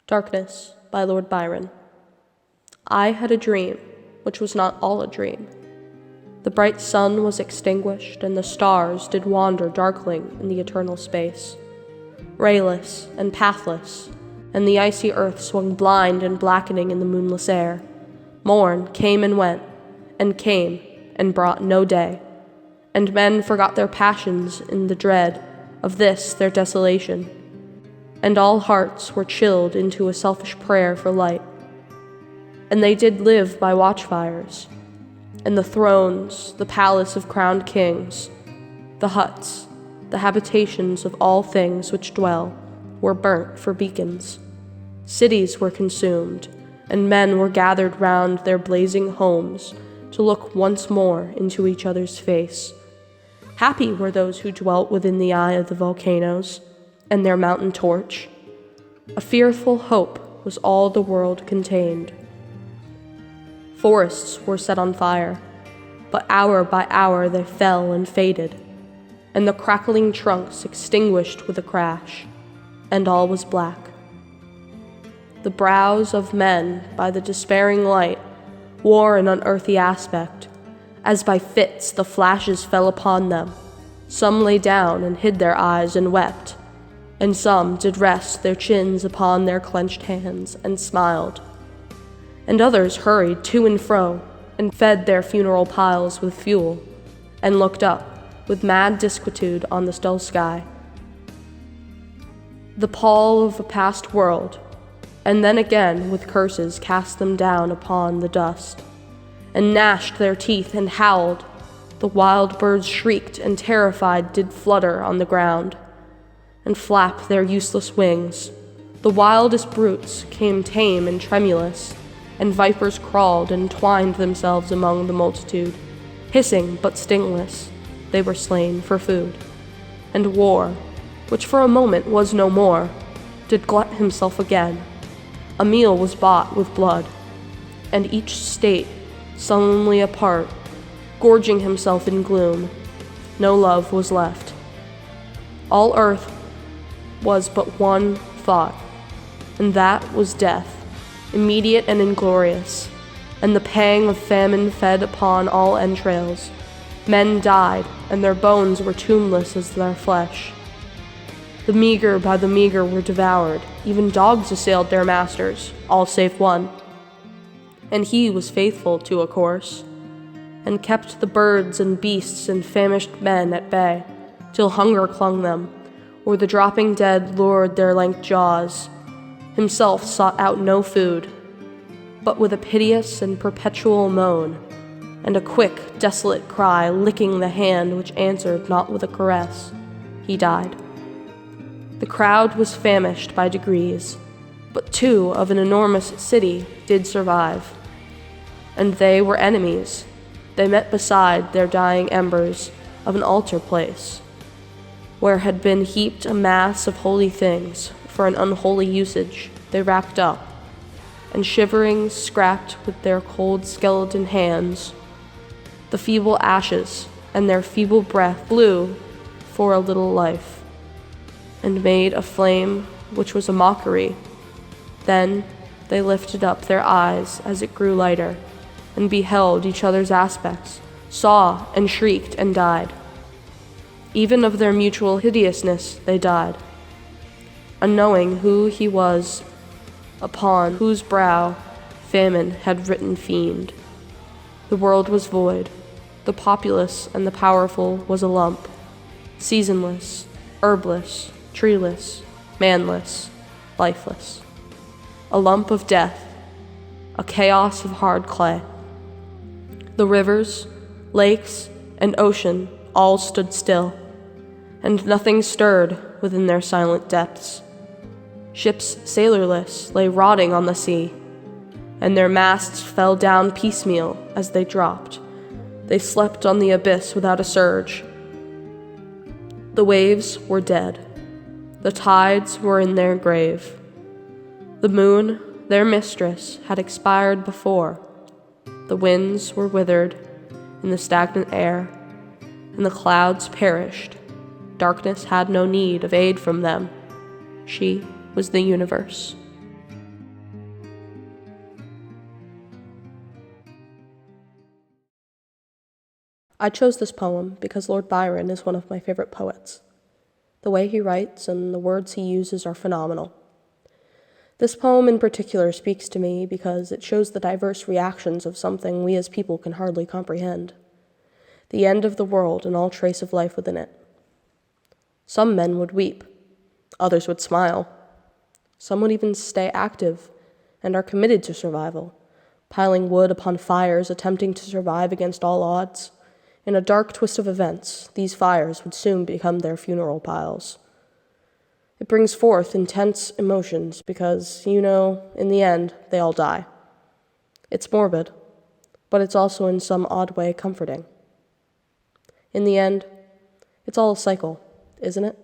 Darkness by Lord Byron. I had a dream, which was not all a dream. The bright sun was extinguished, and the stars did wander darkling in the eternal space, rayless and pathless, and the icy earth swung blind and blackening in the moonless air. Morn came and went, and came and brought no day, and men forgot their passions in the dread of this their desolation, and all hearts were chilled into a selfish prayer for light. And they did live by watchfires, and the thrones, the palace of crowned kings, the huts, the habitations of all things which dwell, were burnt for beacons. Cities were consumed, and men were gathered round their blazing homes to look once more into each other's face. Happy were those who dwelt within the eye of the volcanoes and their mountain torch. A fearful hope was all the world contained. Forests were set on fire, but hour by hour they fell and faded, and the crackling trunks extinguished with a crash, and all was black. The brows of men, by the despairing light, wore an unearthly aspect. As by fits the flashes fell upon them. Some lay down and hid their eyes and wept, and some did rest their chins upon their clenched hands and smiled. And others hurried to and fro, and fed their funeral piles with fuel, and looked up with mad disquietude on the dull sky. The pall of a past world, and then again with curses cast them down upon the dust, and gnashed their teeth and howled. The wild birds shrieked and terrified did flutter on the ground, and flap their useless wings. The wildest brutes came tame and tremulous, and vipers crawled and twined themselves among the multitude. Hissing but stingless, they were slain for food. And war, which for a moment was no more, did glut himself again. A meal was bought with blood, and each state sullenly apart, gorging himself in gloom. No love was left. All earth was but one thought, and that was death, immediate and inglorious, and the pang of famine fed upon all entrails. Men died, and their bones were tombless as their flesh. The meager by the meager were devoured. Even dogs assailed their masters, all save one. And he was faithful to a course, and kept the birds and beasts and famished men at bay, till hunger clung them, or the dropping dead lured their lank jaws. Himself sought out no food, but with a piteous and perpetual moan, and a quick, desolate cry licking the hand which answered not with a caress, he died. The crowd was famished by degrees, but two of an enormous city did survive, and they were enemies. They met beside their dying embers of an altar place, where had been heaped a mass of holy things. For an unholy usage they wrapped up, and shivering scrapped with their cold skeleton hands the feeble ashes, and their feeble breath blew for a little life, and made a flame which was a mockery. Then they lifted up their eyes as it grew lighter, and beheld each other's aspects, saw and shrieked and died. Even of their mutual hideousness they died, unknowing who he was upon whose brow famine had written fiend. The world was void, the populous and the powerful was a lump, seasonless, herbless, treeless, manless, lifeless. A lump of death, a chaos of hard clay. The rivers, lakes, and ocean all stood still, and nothing stirred within their silent depths. Ships sailorless lay rotting on the sea, and their masts fell down piecemeal as they dropped. They slept on the abyss without a surge. The waves were dead. The tides were in their grave. The moon, their mistress, had expired before. The winds were withered in the stagnant air, and the clouds perished. Darkness had no need of aid from them. She was the universe. I chose this poem because Lord Byron is one of my favorite poets. The way he writes and the words he uses are phenomenal. This poem in particular speaks to me because it shows the diverse reactions of something we as people can hardly comprehend: the end of the world and all trace of life within it. Some men would weep, others would smile. Some would even stay active and are committed to survival, piling wood upon fires, attempting to survive against all odds. In a dark twist of events, these fires would soon become their funeral piles. It brings forth intense emotions because, in the end, they all die. It's morbid, but it's also in some odd way comforting. In the end, it's all a cycle, isn't it?